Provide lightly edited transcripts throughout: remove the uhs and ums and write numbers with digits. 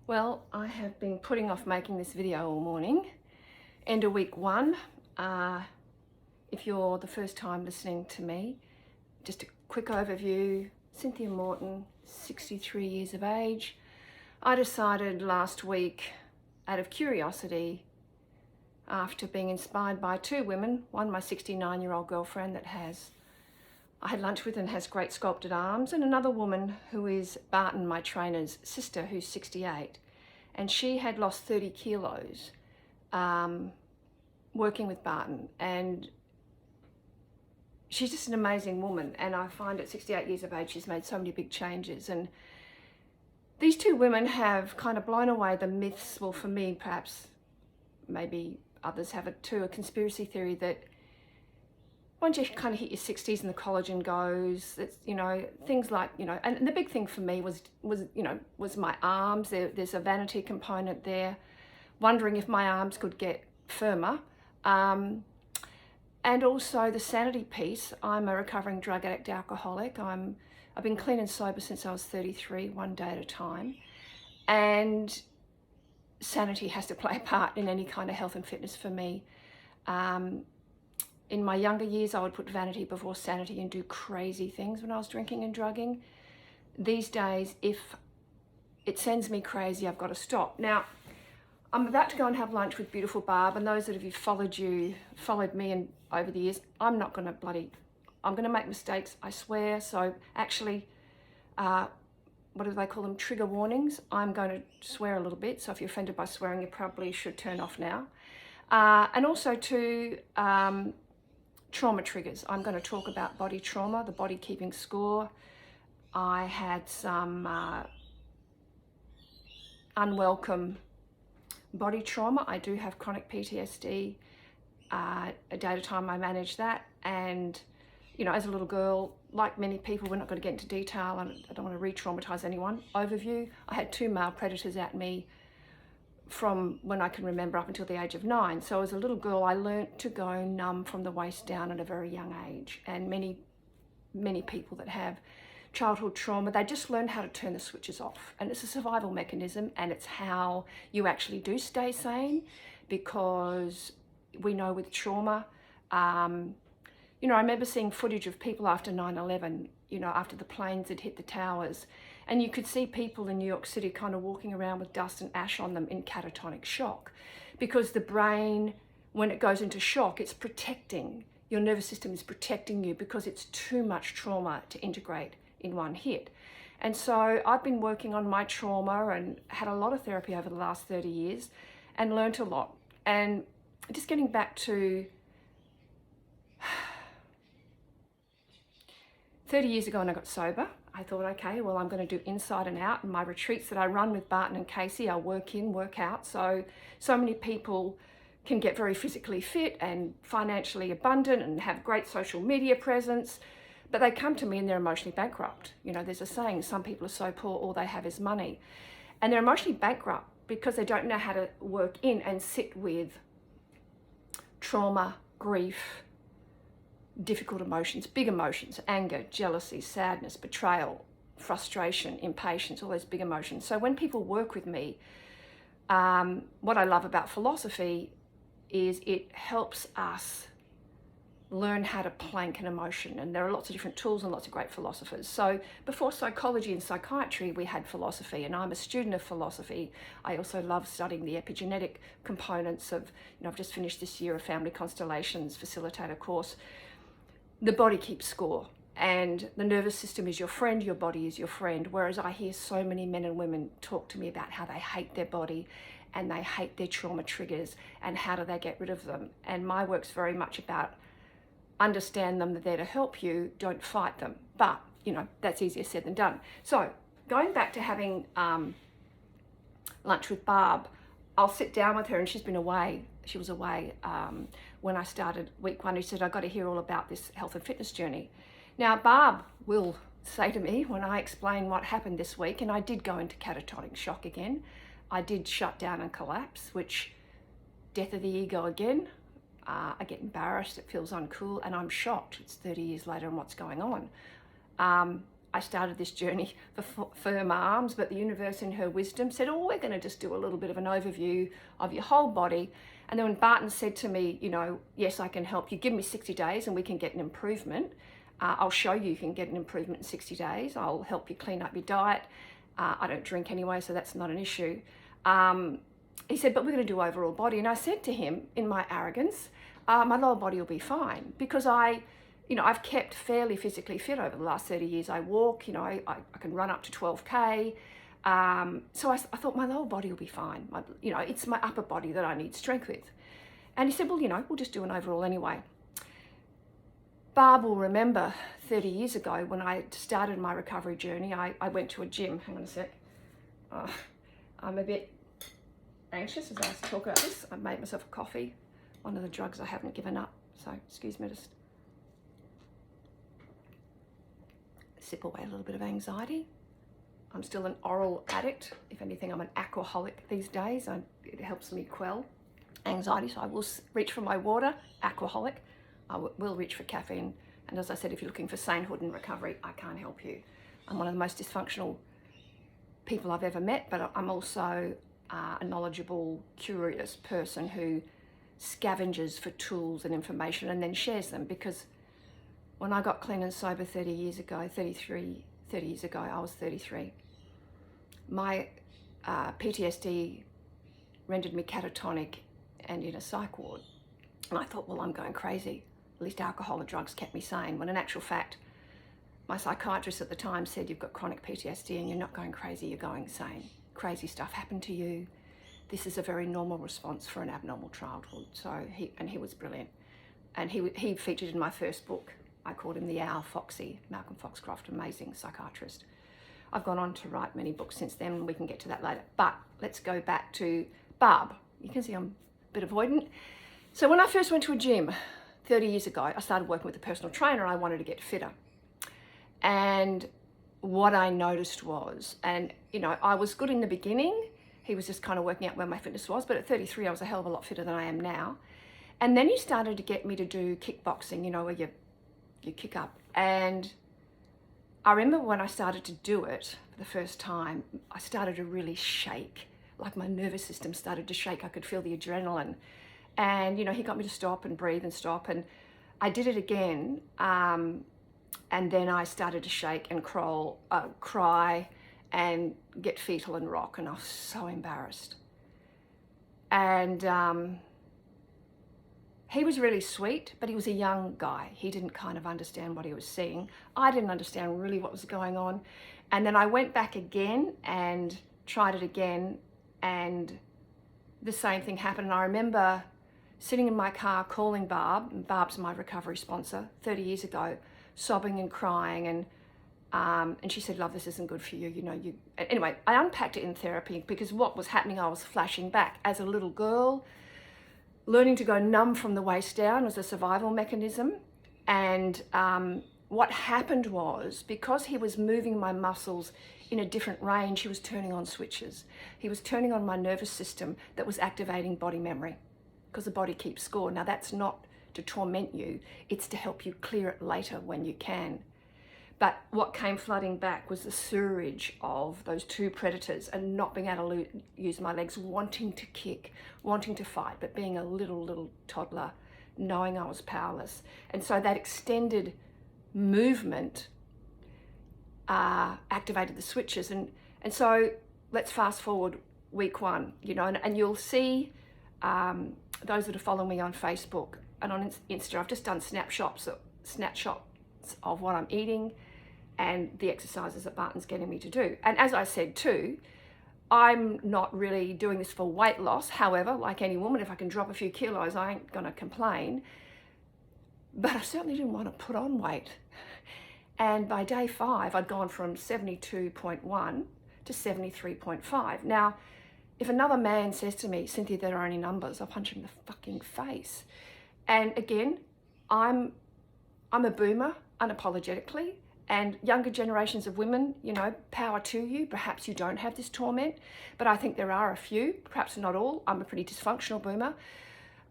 Well, I have been putting off making this video all morning. End of week one. If you're the first time listening to me, just a quick overview. Cynthia Morton, 63 years of age. I decided last week, out of curiosity, after being inspired by two women, one my 69-year-old girlfriend that I had lunch with and has great sculpted arms, and another woman who is Barton, my trainer's sister, who's 68. And she had lost 30 kilos working with Barton. And she's just an amazing woman. And I find at 68 years of age, she's made so many big changes. And these two women have kind of blown away the myths. Well, for me, perhaps, maybe others have it too, a conspiracy theory that once you kind of hit your 60s and the collagen goes, it's, things like, and the big thing for me was my arms. There's a vanity component there, wondering if my arms could get firmer. And also the sanity piece. I'm a recovering drug addict alcoholic. I've been clean and sober since I was 33, one day at a time. And sanity has to play a part in any kind of health and fitness for me. In my younger years, I would put vanity before sanity and do crazy things when I was drinking and drugging. These days, if it sends me crazy, I've got to stop. Now, I'm about to go and have lunch with beautiful Barb, and those that have followed me and over the years, I'm going to make mistakes, I swear. So actually, what do they call them? Trigger warnings. I'm going to swear a little bit. So if you're offended by swearing, you probably should turn off now. And also to trauma triggers. I'm going to talk about body trauma, the body keeping score. I had some unwelcome body trauma. I do have chronic PTSD. A day at a time I manage that. And, as a little girl, like many people, we're not going to get into detail. I don't want to re-traumatize anyone. Overview, I had two male predators at me from when I can remember up until the age of 9. So as a little girl, I learnt to go numb from the waist down at a very young age. And many people that have childhood trauma, they just learn how to turn the switches off. And it's a survival mechanism, and it's how you actually do stay sane, because we know with trauma, I remember seeing footage of people after 9/11, after the planes had hit the towers, and you could see people in New York City kind of walking around with dust and ash on them in catatonic shock, because the brain, when it goes into shock, it's protecting. Your nervous system is protecting you because it's too much trauma to integrate in one hit. And so I've been working on my trauma and had a lot of therapy over the last 30 years and learnt a lot. And just getting back to 30 years ago when I got sober, I thought, okay, well, I'm going to do inside and out. And my retreats that I run with Barton and Casey are work in, work out. So many people can get very physically fit and financially abundant and have great social media presence, but they come to me and they're emotionally bankrupt. There's a saying, some people are so poor, all they have is money. And they're emotionally bankrupt because they don't know how to work in and sit with trauma, grief, difficult emotions, big emotions, anger, jealousy, sadness, betrayal, frustration, impatience, all those big emotions. So when people work with me, what I love about philosophy is it helps us learn how to plank an emotion. And there are lots of different tools and lots of great philosophers. So before psychology and psychiatry, we had philosophy, and I'm a student of philosophy. I also love studying the epigenetic components of, I've just finished this year a family constellations facilitator course. The body keeps score, and the nervous system is your friend, your body is your friend. Whereas I hear so many men and women talk to me about how they hate their body and they hate their trauma triggers and how do they get rid of them. And my work's very much about understand them, they're there to help you, don't fight them. But, that's easier said than done. So going back to having lunch with Barb, I'll sit down with her, and she's been away. She was away when I started week one. She said, I've got to hear all about this health and fitness journey. Now, Barb will say to me when I explain what happened this week, and I did go into catatonic shock again. I did shut down and collapse, which, death of the ego again. I get embarrassed, it feels uncool, and I'm shocked. It's 30 years later and what's going on. I started this journey for firm arms, but the universe in her wisdom said, oh, we're going to just do a little bit of an overview of your whole body. And then when Barton said to me, you know, yes, I can help you, give me 60 days and we can get an improvement. I'll show you can get an improvement in 60 days. I'll help you clean up your diet. I don't drink anyway, so that's not an issue. He said, but we're going to do overall body. And I said to him, in my arrogance, my lower body will be fine, because I've kept fairly physically fit over the last 30 years. I walk, I can run up to 12K. So I thought my lower body will be fine. It's my upper body that I need strength with. And he said, well, we'll just do an overall anyway. Barb will remember 30 years ago when I started my recovery journey, I went to a gym. Hang on a sec. I'm a bit anxious as I talk about this. I made myself a coffee, one of the drugs I haven't given up. So excuse me, just sip away a little bit of anxiety. I'm still an oral addict. If anything, I'm an aquaholic these days. It helps me quell anxiety, so I will reach for my water, aquaholic. I will reach for caffeine. And as I said, if you're looking for sanehood and recovery, I can't help you. I'm one of the most dysfunctional people I've ever met, but I'm also a knowledgeable, curious person who scavenges for tools and information and then shares them. Because when I got clean and sober 30 years ago, I was 33. My PTSD rendered me catatonic and in a psych ward. And I thought, well, I'm going crazy. At least alcohol and drugs kept me sane. When in actual fact, my psychiatrist at the time said, you've got chronic PTSD and you're not going crazy, you're going sane. Crazy stuff happened to you. This is a very normal response for an abnormal childhood. So he was brilliant. And he featured in my first book. I called him the Owl Foxy, Malcolm Foxcroft, amazing psychiatrist. I've gone on to write many books since then, and we can get to that later. But let's go back to Barb. You can see I'm a bit avoidant. So when I first went to a gym 30 years ago, I started working with a personal trainer. I wanted to get fitter. And what I noticed was, I was good in the beginning. He was just kind of working out where my fitness was. But at 33, I was a hell of a lot fitter than I am now. And then he started to get me to do kickboxing, where you kick up. And I remember when I started to do it for the first time, I started to really shake. Like my nervous system started to shake. I could feel the adrenaline. And, he got me to stop and breathe and stop. And I did it again. And then I started to shake and cry and get fetal and rock. And I was so embarrassed. And he was really sweet, but he was a young guy. He didn't kind of understand what he was seeing. I didn't understand really what was going on. And then I went back again and tried it again. And the same thing happened. And I remember sitting in my car calling Barb, and Barb's my recovery sponsor, 30 years ago, sobbing and crying. And she said, love, this isn't good for you. Anyway, I unpacked it in therapy, because what was happening, I was flashing back as a little girl. Learning to go numb from the waist down was a survival mechanism. And what happened was, because he was moving my muscles in a different range, he was turning on switches. He was turning on my nervous system that was activating body memory, because the body keeps score. Now, that's not to torment you. It's to help you clear it later when you can. But what came flooding back was the sewerage of those two predators and not being able to use my legs, wanting to kick, wanting to fight, but being a little toddler, knowing I was powerless. And so that extended movement activated the switches. And so let's fast forward week one, and you'll see those that are following me on Facebook and on Insta, I've just done snapshots of what I'm eating and the exercises that Barton's getting me to do. And as I said too, I'm not really doing this for weight loss. However, like any woman, if I can drop a few kilos, I ain't gonna complain. But I certainly didn't want to put on weight. And by day 5, I'd gone from 72.1 to 73.5. Now, if another man says to me, Cynthia, there are only numbers, I'll punch him in the fucking face. And again, I'm a boomer, unapologetically, and younger generations of women, power to you. Perhaps you don't have this torment, but I think there are a few, perhaps not all. I'm a pretty dysfunctional boomer.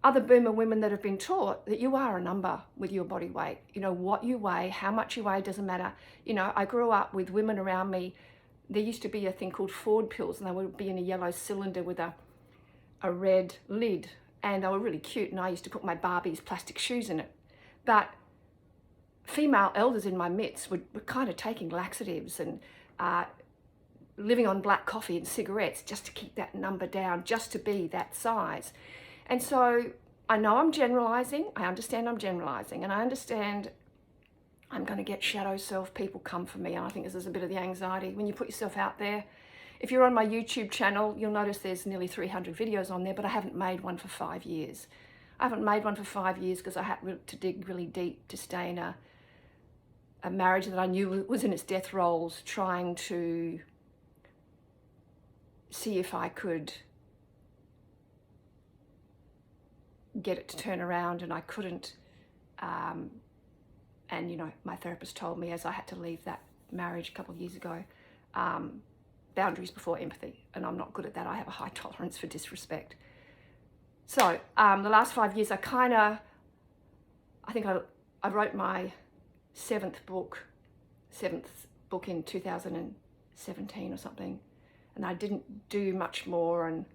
other boomer women that have been taught that you are a number with your body weight. You know, what you weigh, how much you weigh, doesn't matter. You know, I grew up with women around me. There used to be a thing called Ford pills, and they would be in a yellow cylinder with a red lid, and they were really cute, and I used to put my Barbie's plastic shoes in it. But female elders in my midst were kind of taking laxatives and living on black coffee and cigarettes just to keep that number down, just to be that size. And so I know I'm generalizing, I understand I'm generalizing, and I understand I'm going to get shadow self, people come for me, and I think this is a bit of the anxiety when you put yourself out there. If you're on my YouTube channel, you'll notice there's nearly 300 videos on there, but I haven't made one for 5 years. I haven't made one for 5 years because I had to dig really deep to stay in a marriage that I knew was in its death rolls, trying to see if I could get it to turn around, and I couldn't. And, you know, my therapist told me as I had to leave that marriage a couple of years ago, boundaries before empathy, and I'm not good at that. I have a high tolerance for disrespect. So the last 5 years, I think I wrote my seventh book in 2017 or something, and I didn't do much more. And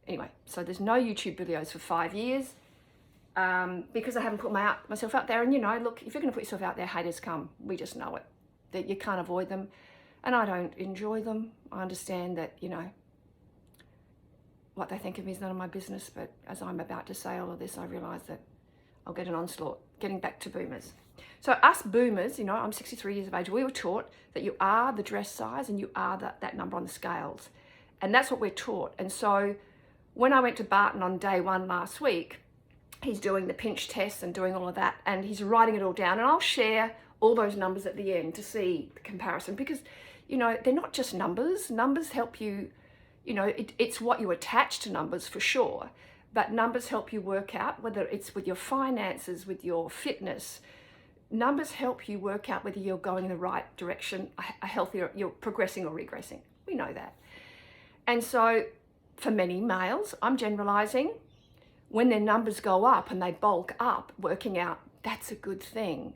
anyway, so there's no YouTube videos for 5 years because I haven't put myself out there. And, you know, look, if you're going to put yourself out there, haters come. We just know it, that you can't avoid them. And I don't enjoy them. I understand that, you know, what they think of me is none of my business. But as I'm about to say all of this, I realise that I'll get an onslaught. Getting back to boomers. So us boomers, you know, I'm 63 years of age. We were taught that you are the dress size and you are that number on the scales. And that's what we're taught. And so when I went to Barton on day one last week, he's doing the pinch tests and doing all of that. And he's writing it all down. And I'll share all those numbers at the end to see the comparison. Because, you know, they're not just numbers. Numbers help you, you know, it's what you attach to numbers for sure. But numbers help you work out, whether it's with your finances, with your fitness. Numbers help you work out whether you're going in the right direction, a healthier, you're progressing or regressing. We know that. And so for many males, I'm generalizing, when their numbers go up and they bulk up, working out, that's a good thing.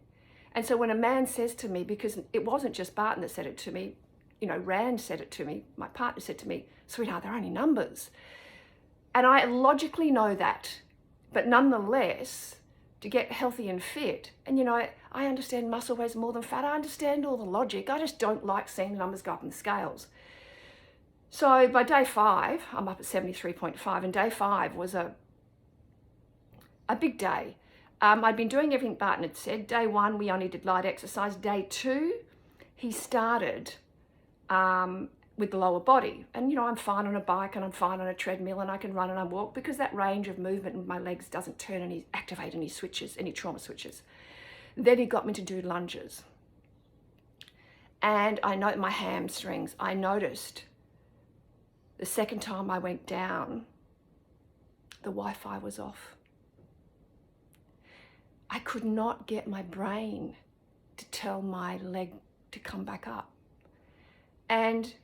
And so when a man says to me, because it wasn't just Barton that said it to me, you know, Rand said it to me, my partner said to me, sweetheart, they're only numbers. And I logically know that, but nonetheless, to get healthy and fit, and you know, I understand muscle weighs more than fat, I understand all the logic, I just don't like seeing the numbers go up in the scales. So by day 5, I'm up at 73.5, and day 5 was a big day. I'd been doing everything Barton had said. Day 1, we only did light exercise. Day 2, he started with the lower body. And, you know, I'm fine on a bike and I'm fine on a treadmill and I can run and I walk because that range of movement in my legs doesn't activate any switches, any trauma switches. Then he got me to do lunges. And I know my hamstrings, I noticed the second time I went down, the Wi-Fi was off. I could not get my brain to tell my leg to come back up. And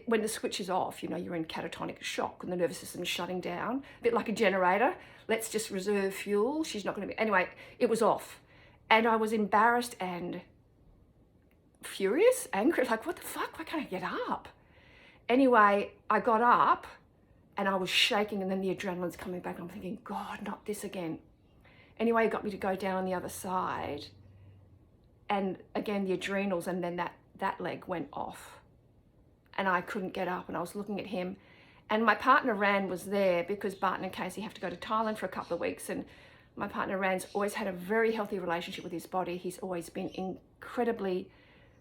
when the switch is off, you know, you're in catatonic shock and the nervous system is shutting down, a bit like a generator. Let's just reserve fuel. She's not going to be, anyway, it was off. And I was embarrassed and furious, angry, like, what the fuck? Why can't I get up? Anyway, I got up and I was shaking, and then the adrenaline's coming back. I'm thinking, God, not this again. Anyway, it got me to go down on the other side. And again, the adrenals, and then that leg went off. And I couldn't get up, and I was looking at him. And my partner Rand was there because Barton and Casey have to go to Thailand for a couple of weeks. And my partner Rand's always had a very healthy relationship with his body. He's always been incredibly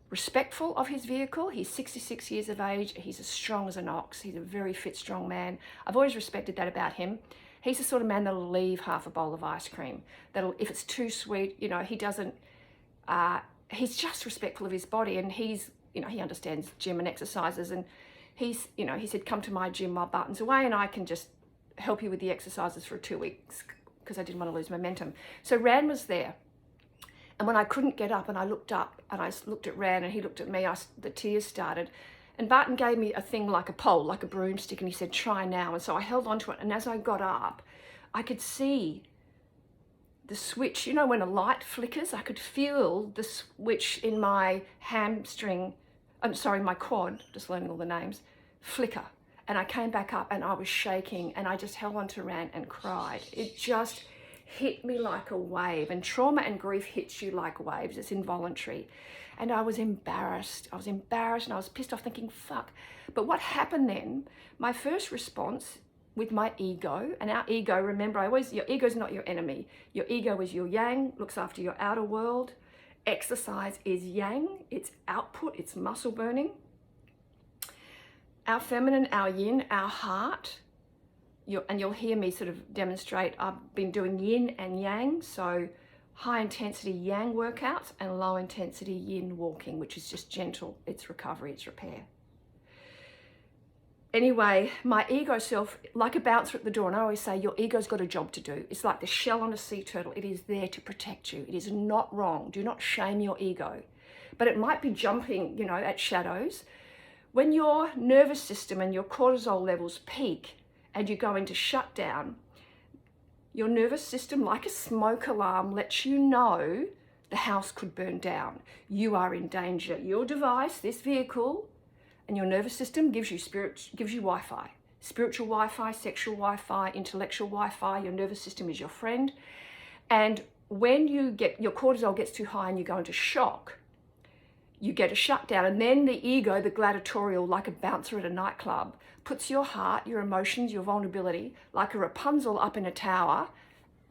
respectful of his vehicle. He's 66 years of age. He's as strong as an ox. He's a very fit, strong man. I've always respected that about him. He's the sort of man that'll leave half a bowl of ice cream. That'll, if it's too sweet, you know, he doesn't, he's just respectful of his body, and he's, you know, he understands gym and exercises, and he's, you know, he said, come to my gym while Barton's away and I can just help you with the exercises for 2 weeks because I didn't want to lose momentum. So Rand was there. And when I couldn't get up and I looked up and I looked at Rand and he looked at me, the tears started. And Barton gave me a thing like a pole, like a broomstick, and he said, try now. And so I held onto it, and as I got up, I could see the switch. You know when a light flickers? I could feel the switch in my hamstring, my quad, just learning all the names, flicker. And I came back up and I was shaking, and I just held onto Rand and cried. It just hit me like a wave, and trauma and grief hits you like waves. It's involuntary. And I was embarrassed. And I was pissed off, thinking, fuck. But what happened then, my first response with my ego, and our ego, remember, your ego is not your enemy. Your ego is your yang, looks after your outer world. Exercise is yang, it's output, it's muscle burning. Our feminine, our yin, our heart, and you'll hear me sort of demonstrate, I've been doing yin and yang, so high intensity yang workouts and low intensity yin walking, which is just gentle, it's recovery, it's repair. Anyway, my ego self, like a bouncer at the door, and I always say, your ego's got a job to do. It's like the shell on a sea turtle. It is there to protect you. It is not wrong. Do not shame your ego. But it might be jumping, at shadows. When your nervous system and your cortisol levels peak and you go into shutdown, your nervous system, like a smoke alarm, lets you know the house could burn down. You are in danger. Your device, this vehicle, and your nervous system gives you Wi-Fi. Spiritual Wi-Fi, sexual Wi-Fi, intellectual Wi-Fi. Your nervous system is your friend. And when your cortisol gets too high and you go into shock, you get a shutdown. And then the ego, the gladiatorial, like a bouncer at a nightclub, puts your heart, your emotions, your vulnerability, like a Rapunzel up in a tower,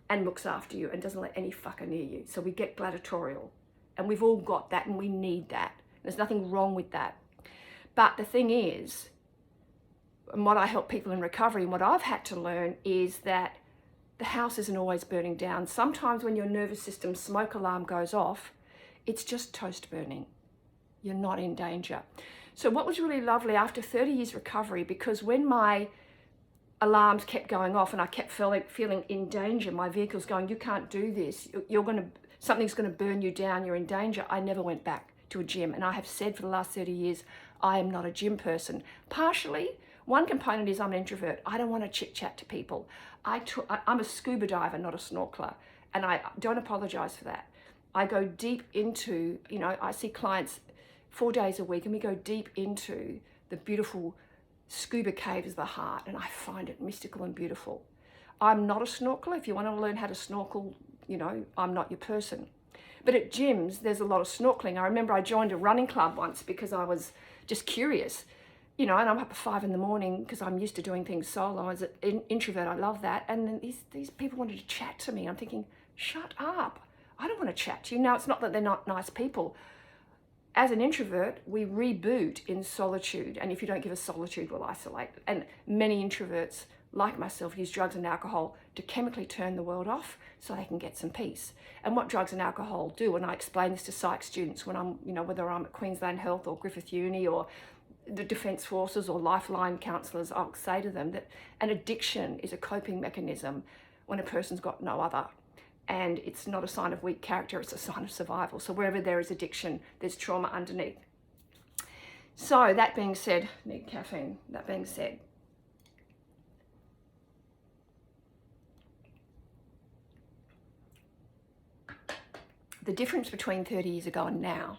and looks after you and doesn't let any fucker near you. So we get gladiatorial. And we've all got that, and we need that. There's nothing wrong with that. But the thing is, and what I help people in recovery and what I've had to learn is that the house isn't always burning down. Sometimes when your nervous system smoke alarm goes off, it's just toast burning. You're not in danger. So what was really lovely after 30 years recovery, because when my alarms kept going off and I kept feeling in danger, my vehicle's going, you can't do this, something's gonna burn you down, you're in danger, I never went back to a gym. And I have said for the last 30 years, I am not a gym person. Partially, one component is I'm an introvert. I don't want to chit chat to people. I'm a scuba diver, not a snorkeler. And I don't apologize for that. I go deep into, I see clients 4 days a week, and we go deep into the beautiful scuba caves of the heart, and I find it mystical and beautiful. I'm not a snorkeler. If you want to learn how to snorkel, I'm not your person. But at gyms, there's a lot of snorkeling. I remember I joined a running club once because I was just curious, and I'm up at 5 a.m. because I'm used to doing things solo. As an introvert, I love that. And then these people wanted to chat to me. I'm thinking, shut up. I don't want to chat to you. Now, it's not that they're not nice people. As an introvert, we reboot in solitude. And if you don't give us solitude, we'll isolate. And many introverts, like myself, use drugs and alcohol to chemically turn the world off so they can get some peace. And what drugs and alcohol do, and I explain this to psych students when I'm, whether I'm at Queensland Health or Griffith Uni or the Defence Forces or Lifeline counsellors, I'll say to them that an addiction is a coping mechanism when a person's got no other. And it's not a sign of weak character, it's a sign of survival. So wherever there is addiction, there's trauma underneath. So that being said, need caffeine, that being said, the difference between 30 years ago and now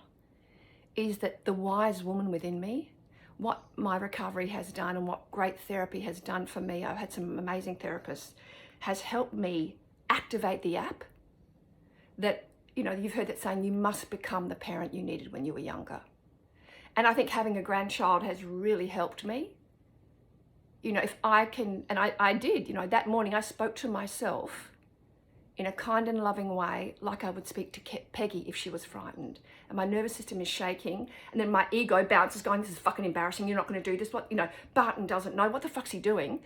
is that the wise woman within me, what my recovery has done and what great therapy has done for me, I've had some amazing therapists, has helped me activate the app that, you've heard that saying, you must become the parent you needed when you were younger. And I think having a grandchild has really helped me. If I can, and I did, that morning I spoke to myself in a kind and loving way, like I would speak to Peggy if she was frightened. And my nervous system is shaking, and then my ego bounces going, this is fucking embarrassing, you're not gonna do this, Barton doesn't know, what the fuck's he doing?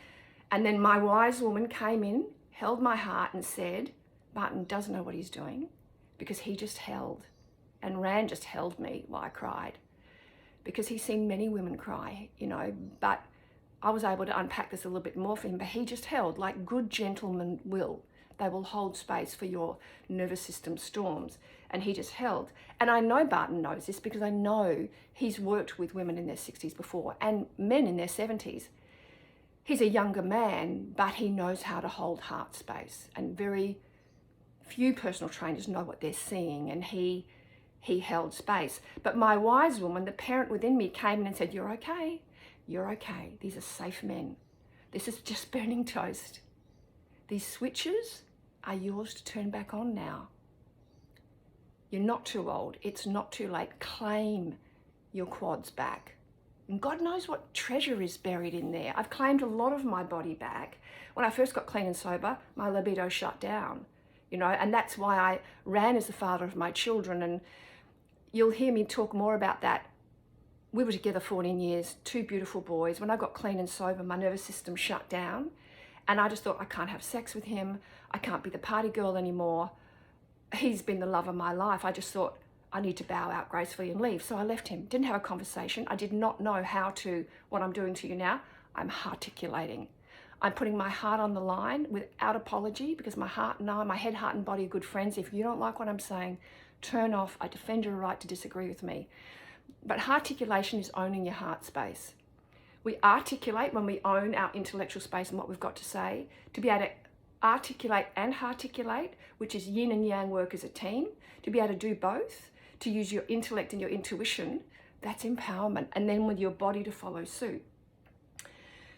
And then my wise woman came in, held my heart and said, Barton doesn't know what he's doing because he just held. And Rand just held me while I cried because he's seen many women cry, but I was able to unpack this a little bit more for him, but he just held like good gentlemen will. They will hold space for your nervous system storms. and he just held. And I know Barton knows this because I know he's worked with women in their 60s before and men in their 70s. He's a younger man, but he knows how to hold heart space, and very few personal trainers know what they're seeing, and he held space. But my wise woman, the parent within me, came in and said, you're okay, these are safe men. This is just burning toast. These switches are yours to turn back on now. You're not too old, it's not too late. Claim your quads back. And God knows what treasure is buried in there. I've claimed a lot of my body back. When I first got clean and sober, my libido shut down, and that's why I ran as the father of my children. And you'll hear me talk more about that. We were together 14 years, 2 beautiful boys. When I got clean and sober, my nervous system shut down. And I just thought, I can't have sex with him. I can't be the party girl anymore. He's been the love of my life. I just thought, I need to bow out gracefully and leave. So I left him, didn't have a conversation. I did not know what I'm doing to you now. I'm articulating. I'm putting my heart on the line without apology, because my heart and my head, heart and body are good friends. If you don't like what I'm saying, turn off. I defend your right to disagree with me. But articulation is owning your heart space. We articulate when we own our intellectual space and what we've got to say. To be able to articulate and articulate, which is yin and yang work as a team, to be able to do both, to use your intellect and your intuition, that's empowerment. And then with your body to follow suit.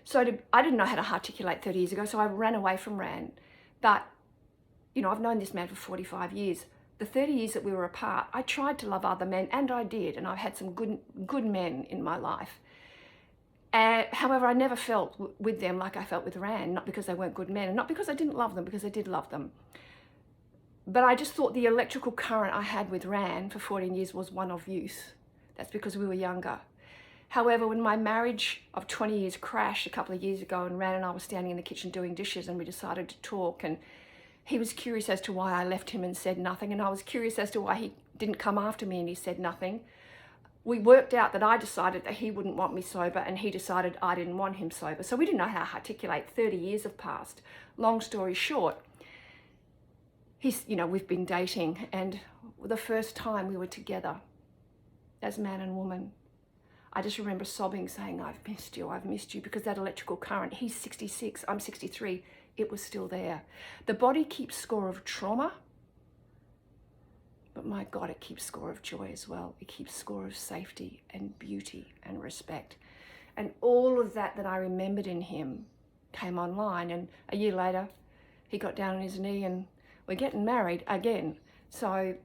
So I didn't know how to articulate 30 years ago, so I ran away from Ran. But, I've known this man for 45 years. The 30 years that we were apart, I tried to love other men, and I did. And I've had some good men in my life. However, I never felt with them like I felt with Ran, not because they weren't good men, and not because I didn't love them, because I did love them. But I just thought the electrical current I had with Ran for 14 years was one of youth. That's because we were younger. However, when my marriage of 20 years crashed a couple of years ago, and Ran and I were standing in the kitchen doing dishes, and we decided to talk, and he was curious as to why I left him and said nothing, and I was curious as to why he didn't come after me and he said nothing. We worked out that I decided that he wouldn't want me sober, and he decided I didn't want him sober. So we didn't know how to articulate. 30 years have passed. Long story short, we've been dating, and the first time we were together as man and woman, I just remember sobbing, saying, I've missed you, because that electrical current, he's 66, I'm 63, it was still there. The body keeps score of trauma, but my God, it keeps score of joy as well. It keeps score of safety and beauty and respect. And all of that I remembered in him came online. And a year later, he got down on his knee, and we're getting married again. So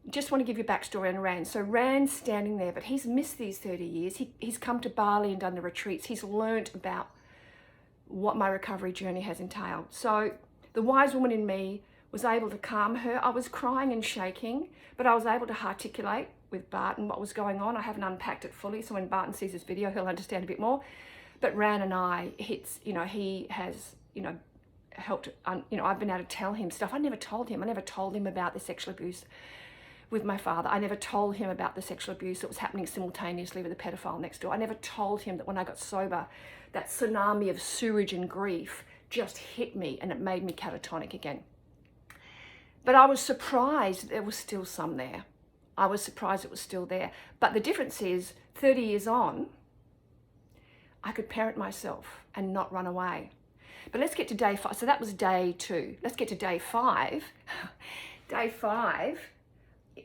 just want to give you a backstory on Ran. So Ran's standing there, but he's missed these 30 years. He's come to Bali and done the retreats. He's learnt about what my recovery journey has entailed. So the wise woman in me was able to calm her. I was crying and shaking, but I was able to articulate with Barton what was going on. I haven't unpacked it fully, so when Barton sees this video, he'll understand a bit more. But Ran and I, he has, helped, I've been able to tell him stuff I never told him. I never told him about the sexual abuse with my father. I never told him about the sexual abuse that was happening simultaneously with the pedophile next door. I never told him that when I got sober, that tsunami of sewage and grief just hit me, and it made me catatonic again. But I was surprised there was still some there. I was surprised it was still there. But the difference is, 30 years on, I could parent myself and not run away. But let's get to day 5. So that was day 2. Let's get to day 5. Day 5,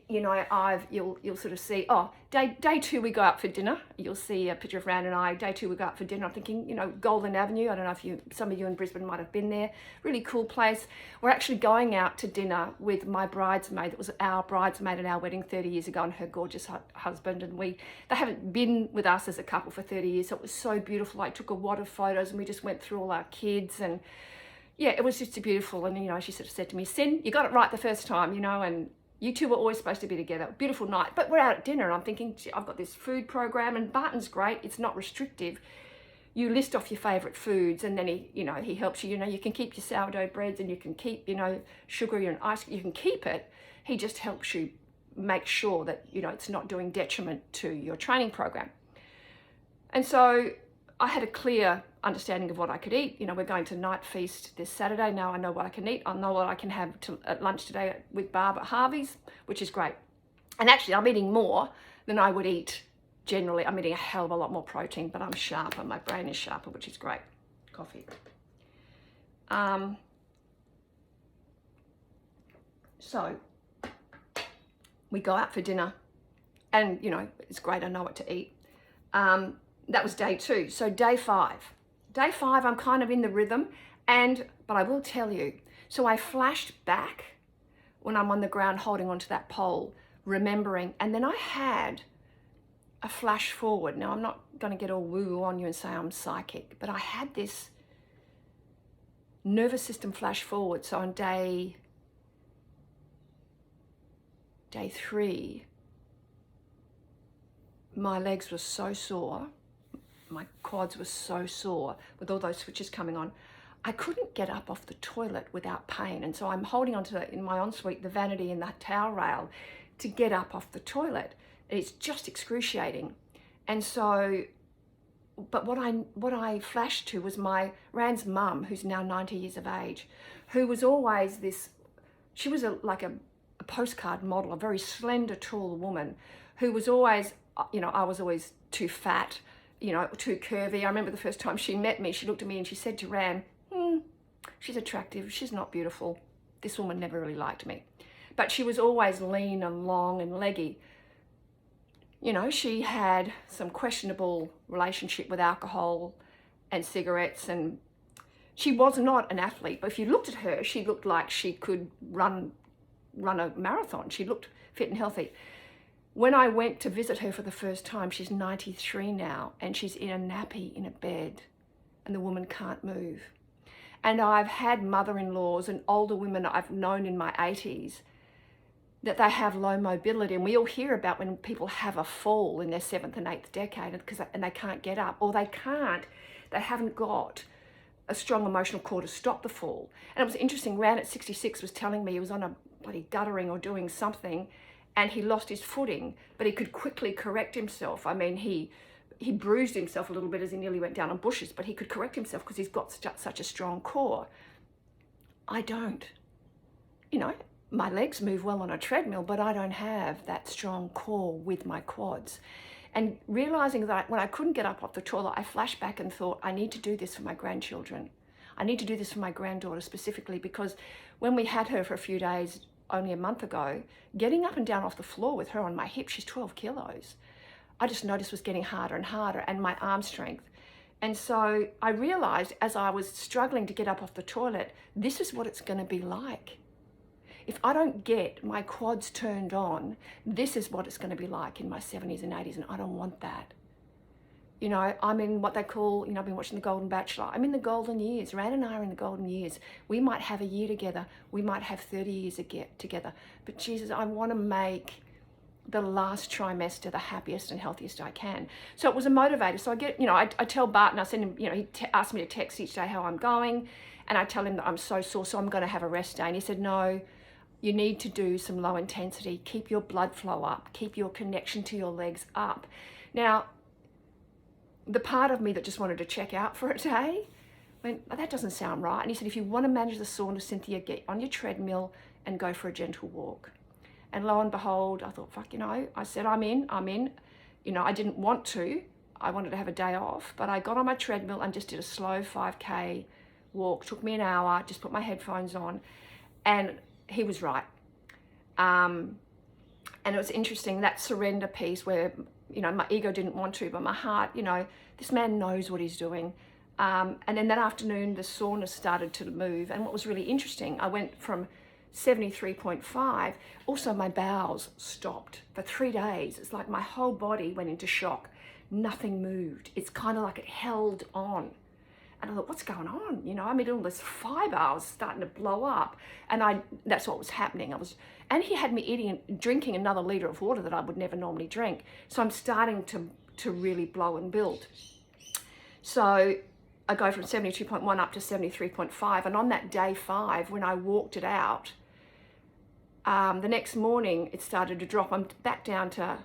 you'll sort of see, day 2 we go out for dinner. You'll see a picture of Ran and I. Day 2 we go out for dinner. I'm thinking, Golden Avenue. I don't know if some of you in Brisbane might have been there. Really cool place. We're actually going out to dinner with my bridesmaid. That was our bridesmaid at our wedding 30 years ago, and her gorgeous husband. And they haven't been with us as a couple for 30 years. So it was so beautiful. I took a wad of photos, and we just went through all our kids, and yeah, it was just beautiful. And she sort of said to me, Sin, you got it right the first time, and you two were always supposed to be together. Beautiful night. But we're out at dinner, and I'm thinking, I've got this food program, and Barton's great. It's not restrictive. You list off your favourite foods, and then he helps you. You can keep your sourdough breads, and you can keep, sugar and ice. You can keep it. He just helps you make sure that, it's not doing detriment to your training program. And so I had a clear understanding of what I could eat. You know, we're going to night feast this Saturday. Now I know what I can eat. I know what I can have at lunch today with Barb at Harvey's, which is great. And actually, I'm eating more than I would eat generally. I'm eating a hell of a lot more protein, but I'm sharper. My brain is sharper, which is great. Coffee. So we go out for dinner, and you know, it's great. I know what to eat. That was day 2. So day 5, I'm kind of in the rhythm, but I will tell you. So I flashed back when I'm on the ground holding onto that pole, remembering, and then I had a flash forward. Now, I'm not going to get all woo on you and say I'm psychic, but I had this nervous system flash forward. So on day 3, my legs were so sore, my quads were so sore with all those switches coming on, I couldn't get up off the toilet without pain. And so I'm holding onto, in my ensuite, the vanity and the towel rail to get up off the toilet. It's just excruciating. And so, but what I flashed to was my Rand's mum, who's now 90 years of age, who was always this, she was like a postcard model, a very slender, tall woman who was always, you know, I was always too fat, you know, too curvy. I remember the first time she met me, she looked at me and she said to Rand, she's attractive, she's not beautiful. This woman never really liked me. But she was always lean and long and leggy. You know, she had some questionable relationship with alcohol and cigarettes, and she was not an athlete, but if you looked at her, she looked like she could run a marathon. She looked fit and healthy. When I went to visit her for the first time, she's 93 now, and she's in a nappy in a bed, and the woman can't move. And I've had mother-in-laws and older women I've known in my 80s that they have low mobility, and we all hear about when people have a fall in their 7th and 8th decade and they can't get up, or they haven't got a strong emotional core to stop the fall. And it was interesting, Rand at 66 was telling me he was on a bloody guttering or doing something, and he lost his footing, but he could quickly correct himself. I mean, he bruised himself a little bit as he nearly went down on bushes, but he could correct himself because he's got such a strong core. I don't. You know, my legs move well on a treadmill, but I don't have that strong core with my quads. And realizing that when I couldn't get up off the toilet, I flashed back and thought, I need to do this for my grandchildren. I need to do this for my granddaughter specifically, because when we had her for a few days only a month ago, getting up and down off the floor with her on my hip, she's 12 kilos. I just noticed was getting harder and harder, and my arm strength. And so I realized as I was struggling to get up off the toilet, this is what it's going to be like. If I don't get my quads turned on, this is what it's going to be like in my 70s and 80s, and I don't want that. You know, I'm in what they call, you know, I've been watching The Golden Bachelor. I'm in the golden years. Rand and I are in the golden years. We might have a year together. We might have 30 years together. But Jesus, I want to make the last trimester the happiest and healthiest I can. So it was a motivator. So I get, you know, I tell Barton, I send him, you know, he asks me to text each day how I'm going, and I tell him that I'm so sore, so I'm going to have a rest day. And he said, no, you need to do some low intensity. Keep your blood flow up. Keep your connection to your legs up. Now, the part of me that just wanted to check out for a day went, oh, that doesn't sound right. And he said, if you want to manage the soreness, Cynthia, get on your treadmill and go for a gentle walk. And lo and behold, I thought, fuck, you know, I said, I'm in. You know, I didn't want to. I wanted to have a day off, but I got on my treadmill and just did a slow 5K walk. Took me an hour, just put my headphones on, and he was right. And it was interesting, that surrender piece where, you know, my ego didn't want to, but my heart, you know, this man knows what he's doing. And then that afternoon, the soreness started to move. And what was really interesting, I went from 73.5, also my bowels stopped for 3 days. It's like my whole body went into shock. Nothing moved. It's kind of like it held on. And I thought, what's going on? You know, I mean, all this fiber was starting to blow up. And that's what was happening. And he had me eating and drinking another litre of water that I would never normally drink. So I'm starting to really blow and build. So I go from 72.1 up to 73.5. And on that day 5, when I walked it out, the next morning it started to drop. I'm back down to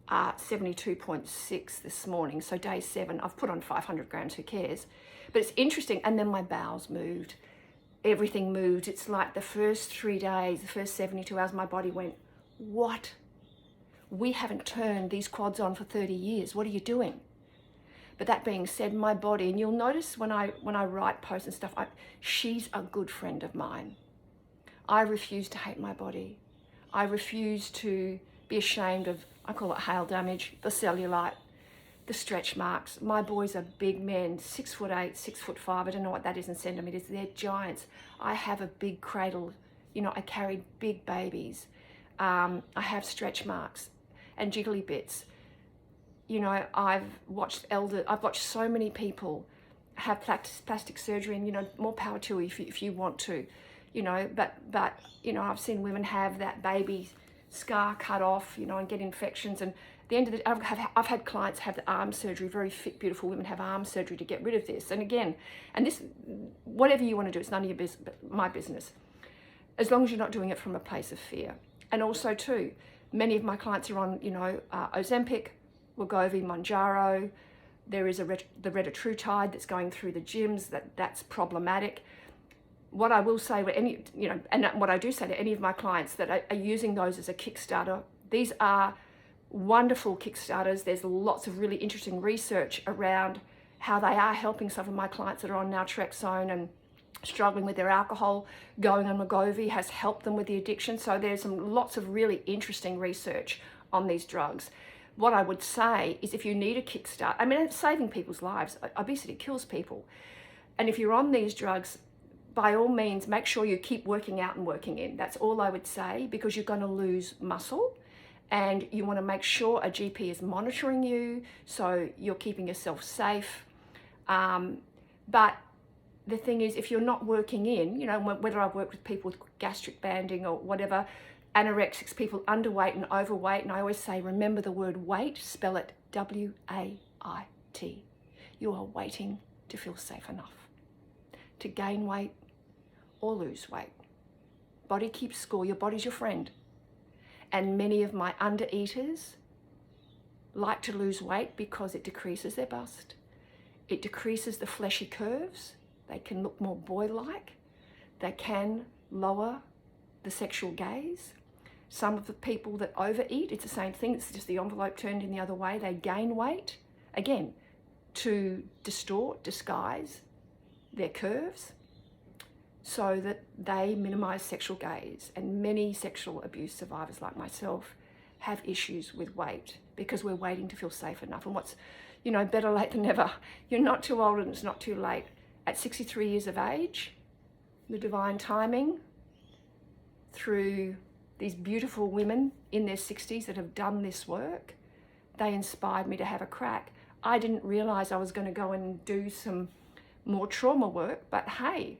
72.6 this morning. So day 7, I've put on 500 grams, who cares? But it's interesting. And then my bowels moved. Everything moved. It's like the first 3 days, the first 72 hours, my body went, what? We haven't turned these quads on for 30 years. What are you doing? But that being said, my body, and you'll notice when I write posts and stuff, she's a good friend of mine. I refuse to hate my body. I refuse to be ashamed of, I call it hail damage, the cellulite, the stretch marks. My boys are big men, 6'8", 6'5". I don't know what that is in centimeters. They're giants. I have a big cradle. You know, I carried big babies. I have stretch marks and jiggly bits. You know, I've watched so many people have plastic surgery, and, you know, more power to you if you want to, you know, but, you know, I've seen women have that baby scar cut off, you know, and get infections. And at the end of the day, I've had clients have the arm surgery, very fit, beautiful women have arm surgery to get rid of this. And again, and this, whatever you want to do, it's none of your business, my business, as long as you're not doing it from a place of fear. And also too, many of my clients are on, you know, Ozempic, Wegovy, Mounjaro. There is the retatrutide that's going through the gyms. That's problematic. What I will say, what I do say to any of my clients that are using those as a Kickstarter, these are wonderful Kickstarters. There's lots of really interesting research around how they are helping some of my clients that are on naltrexone and struggling with their alcohol. Going on Wegovy has helped them with the addiction. So there's lots of really interesting research on these drugs. What I would say is, if you need a kickstart, I mean, it's saving people's lives. Obesity kills people. And if you're on these drugs, by all means, make sure you keep working out and working in. That's all I would say, because you're going to lose muscle, and you want to make sure a GP is monitoring you, so you're keeping yourself safe. But the thing is, if you're not working in, you know, whether I've worked with people with gastric banding or whatever, anorexics, people underweight and overweight, and I always say, remember the word weight, spell it W-A-I-T. You are waiting to feel safe enough to gain weight or lose weight. Body keeps score. Your body's your friend. And many of my undereaters like to lose weight because it decreases their bust. It decreases the fleshy curves. They can look more boy-like. They can lower the sexual gaze. Some of the people that overeat, it's the same thing. It's just the envelope turned in the other way. They gain weight, again, to distort, disguise their curves so that they minimize sexual gaze. And many sexual abuse survivors like myself have issues with weight because we're waiting to feel safe enough. And what's, you know, better late than never. You're not too old and it's not too late. At 63 years of age, the divine timing, through these beautiful women in their 60s that have done this work, they inspired me to have a crack. I didn't realize I was going to go and do some more trauma work, but hey,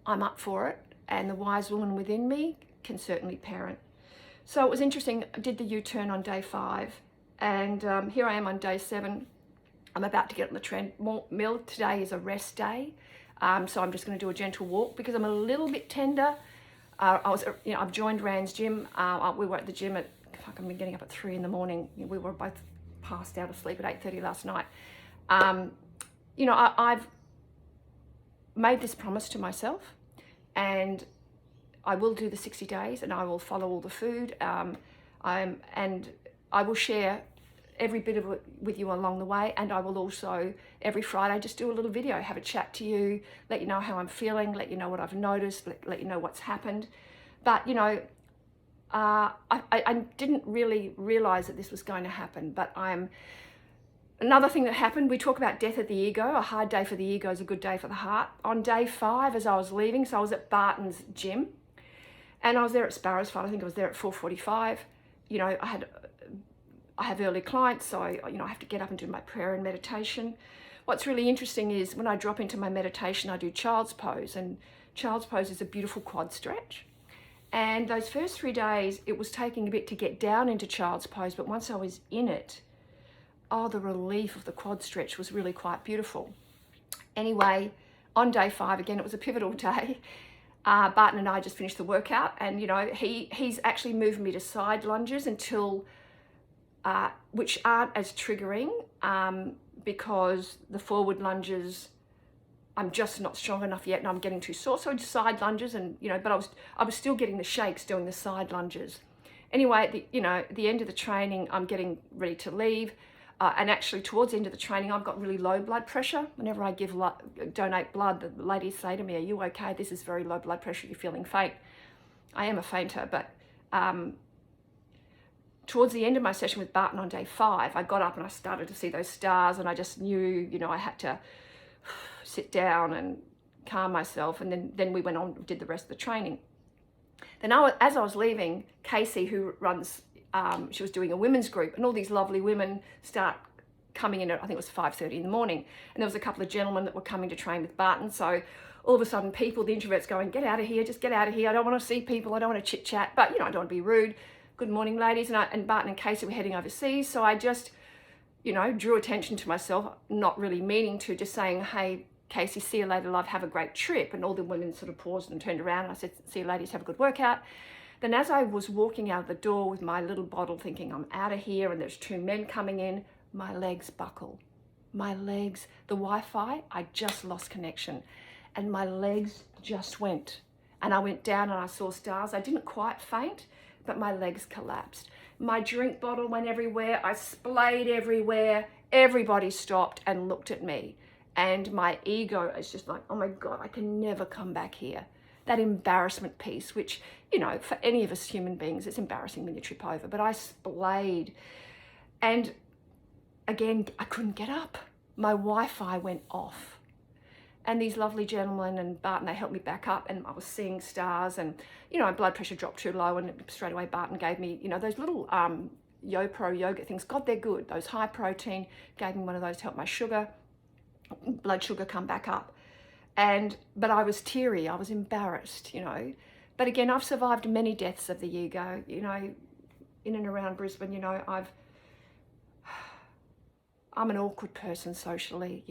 I'm up for it, and the wise woman within me can certainly parent. So it was interesting. I did the U-turn on day 5, and here I am on day 7. I'm about to get on the treadmill. Today is a rest day, so I'm just going to do a gentle walk because I'm a little bit tender. I've joined Rand's gym. We were at the gym at, I've been getting up at 3 in the morning. We were both passed out of sleep at 8:30 last night. You know, I've made this promise to myself, and I will do the 60 days, and I will follow all the food, and I will share every bit of it with you along the way. And I will also, every Friday, just do a little video, have a chat to you, let you know how I'm feeling, let you know what I've noticed, let you know what's happened. But, you know, I didn't really realize that this was going to happen, but another thing that happened, we talk about death of the ego. A hard day for the ego is a good day for the heart. On day 5, as I was leaving, so I was at Barton's gym, and I was there at Sparrows Fund. I think I was there at 4:45. You know, I have early clients, so I have to get up and do my prayer and meditation. What's really interesting is when I drop into my meditation, I do child's pose, and child's pose is a beautiful quad stretch. And those first 3 days, it was taking a bit to get down into child's pose, but once I was in it, the relief of the quad stretch was really quite beautiful. Anyway, on day 5, again, it was a pivotal day. Barton and I just finished the workout, and, you know, he's actually moved me to side lunges until which aren't as triggering because the forward lunges, I'm just not strong enough yet and I'm getting too sore. So I did side lunges and, but I was still getting the shakes doing the side lunges. Anyway, at the end of the training, I'm getting ready to leave. And actually towards the end of the training, I've got really low blood pressure. Whenever I donate blood, the ladies say to me, "Are you okay? This is very low blood pressure. You're feeling faint." I am a fainter, but towards the end of my session with Barton on day 5, I got up and I started to see those stars, and I just knew, I had to sit down and calm myself. And then we went on and did the rest of the training. Then as I was leaving, Casey, who runs, she was doing a women's group, and all these lovely women start coming in at, I think it was 5:30 in the morning. And there was a couple of gentlemen that were coming to train with Barton. So all of a sudden the introverts going, "Get out of here, just get out of here. I don't want to see people. I don't want to chit chat." But, I don't want to be rude. "Good morning, ladies." And Barton and Casey were heading overseas. So I just, drew attention to myself, not really meaning to, just saying, "Hey, Casey, see you later, love, have a great trip." And all the women sort of paused and turned around and I said, "See you ladies, have a good workout." Then as I was walking out the door with my little bottle thinking, I'm out of here, and there's 2 men coming in, my legs buckle. My legs, the Wi-Fi, I just lost connection. And my legs just went. And I went down and I saw stars. I didn't quite faint, but my legs collapsed. My drink bottle went everywhere. I splayed everywhere. Everybody stopped and looked at me. And my ego is just like, oh my God, I can never come back here. That embarrassment piece, which, for any of us human beings, it's embarrassing when you trip over, but I splayed. And again, I couldn't get up. My Wi-Fi went off. And these lovely gentlemen and Barton, they helped me back up, and I was seeing stars, and, my blood pressure dropped too low, and straight away Barton gave me, those little YoPro yogurt things. God, they're good. Those high protein, gave me one of those to help my blood sugar come back up. But I was teary, I was embarrassed, But again, I've survived many deaths of the ego, in and around Brisbane, I'm an awkward person socially,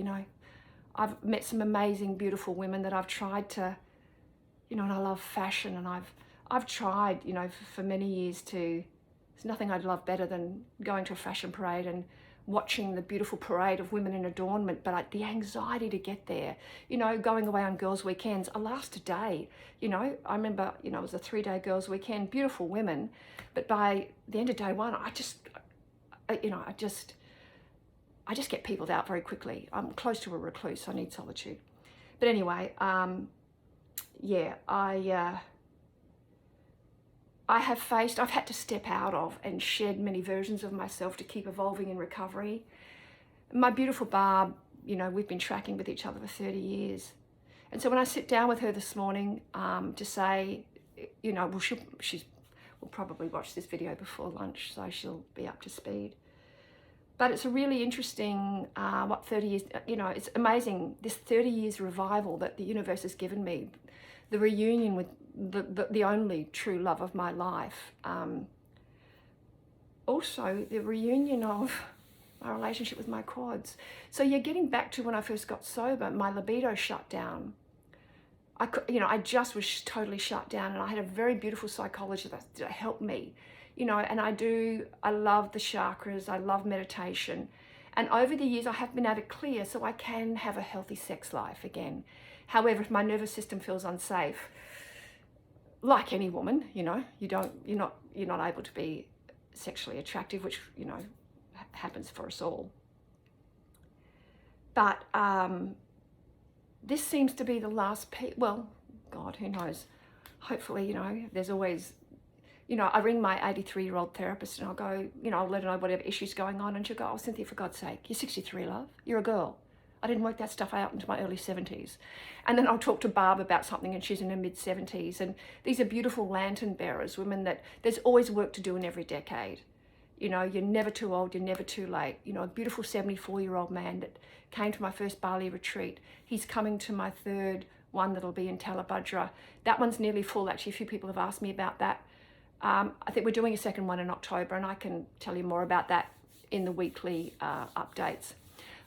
I've met some amazing, beautiful women that I've tried to, and I love fashion, and I've tried, for many years there's nothing I'd love better than going to a fashion parade and watching the beautiful parade of women in adornment, but the anxiety to get there, going away on girls' weekends, I last a day, I remember, it was a 3-day girls' weekend, beautiful women, but by the end of day 1, I just get peopled out very quickly. I'm close to a recluse, so I need solitude. But anyway, I've had to step out of and shed many versions of myself to keep evolving in recovery. My beautiful Barb, we've been tracking with each other for 30 years. And so when I sit down with her this morning to say, we'll probably watch this video before lunch, so she'll be up to speed. But it's a really interesting, 30 years, it's amazing, this 30 years revival that the universe has given me, the reunion with the only true love of my life. Also, the reunion of my relationship with my quads. So you're getting back to when I first got sober, my libido shut down. I just was totally shut down, and I had a very beautiful psychologist that helped me, and I love the chakras, I love meditation. And over the years, I have been able to clear so I can have a healthy sex life again. However, if my nervous system feels unsafe, like any woman, you're not able to be sexually attractive, which, happens for us all. But this seems to be the last well, God, who knows? Hopefully, there's always, I ring my 83-year-old therapist and I'll go, I'll let her know whatever issue's going on, and she'll go, "Oh, Cynthia, for God's sake, you're 63, love. You're a girl. I didn't work that stuff out into my early 70s. And then I'll talk to Barb about something, and she's in her mid-70s. And these are beautiful lantern bearers, women that there's always work to do in every decade. You're never too old, you're never too late. A beautiful 74-year-old man that came to my first Bali retreat. He's coming to my 3rd one that'll be in Talabudra. That one's nearly full, actually. A few people have asked me about that. I think we're doing a 2nd one in October, and I can tell you more about that in the weekly updates.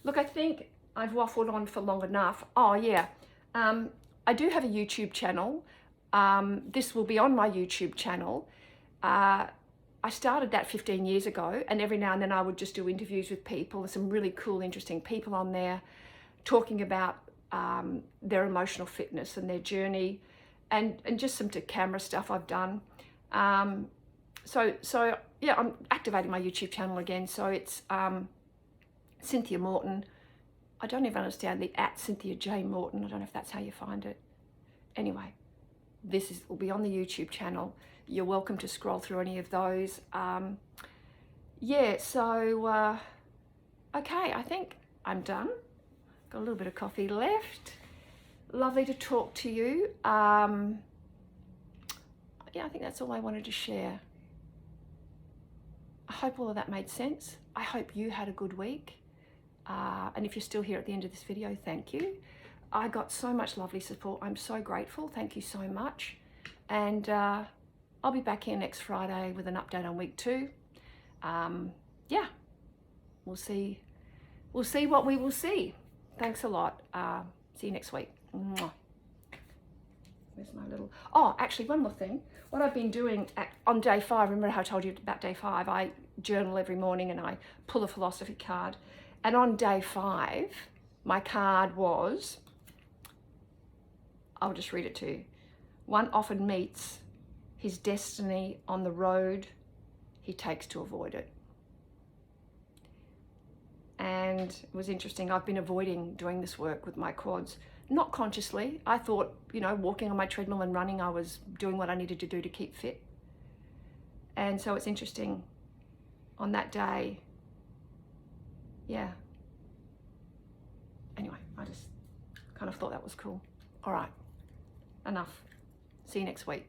Look, I think I've waffled on for long enough. Oh yeah, I do have a YouTube channel. This will be on my YouTube channel. I started that 15 years ago, and every now and then I would just do interviews with people. There's some really cool, interesting people on there talking about their emotional fitness and their journey, and just some to camera stuff I've done. So yeah, I'm activating my YouTube channel again. So it's Cynthia Morton. I don't even understand the @Cynthia J Morton. I don't know if that's how you find it. Anyway, will be on the YouTube channel. You're welcome to scroll through any of those. Yeah, so okay, I think I'm done. Got a little bit of coffee left. Lovely to talk to you. Yeah, I think that's all I wanted to share. I hope all of that made sense. I hope you had a good week. And if you're still here at the end of this video, thank you. I got so much lovely support. I'm so grateful. Thank you so much. And I'll be back here next Friday with an update on week 2. Yeah, we'll see what we will see. Thanks a lot. See you next week. Mwah. Where's my little... Oh, actually, one more thing. What I've been doing on day 5, remember how I told you about day 5? I journal every morning and I pull a philosophy card. And on day 5, my card was, I'll just read it to you. One often meets his destiny on the road he takes to avoid it. And it was interesting. I've been avoiding doing this work with my quads, not consciously. I thought, you know, walking on my treadmill and running, I was doing what I needed to do to keep fit. And so it's interesting on that day. Yeah. Anyway, I just kind of thought that was cool. All right, enough. See you next week.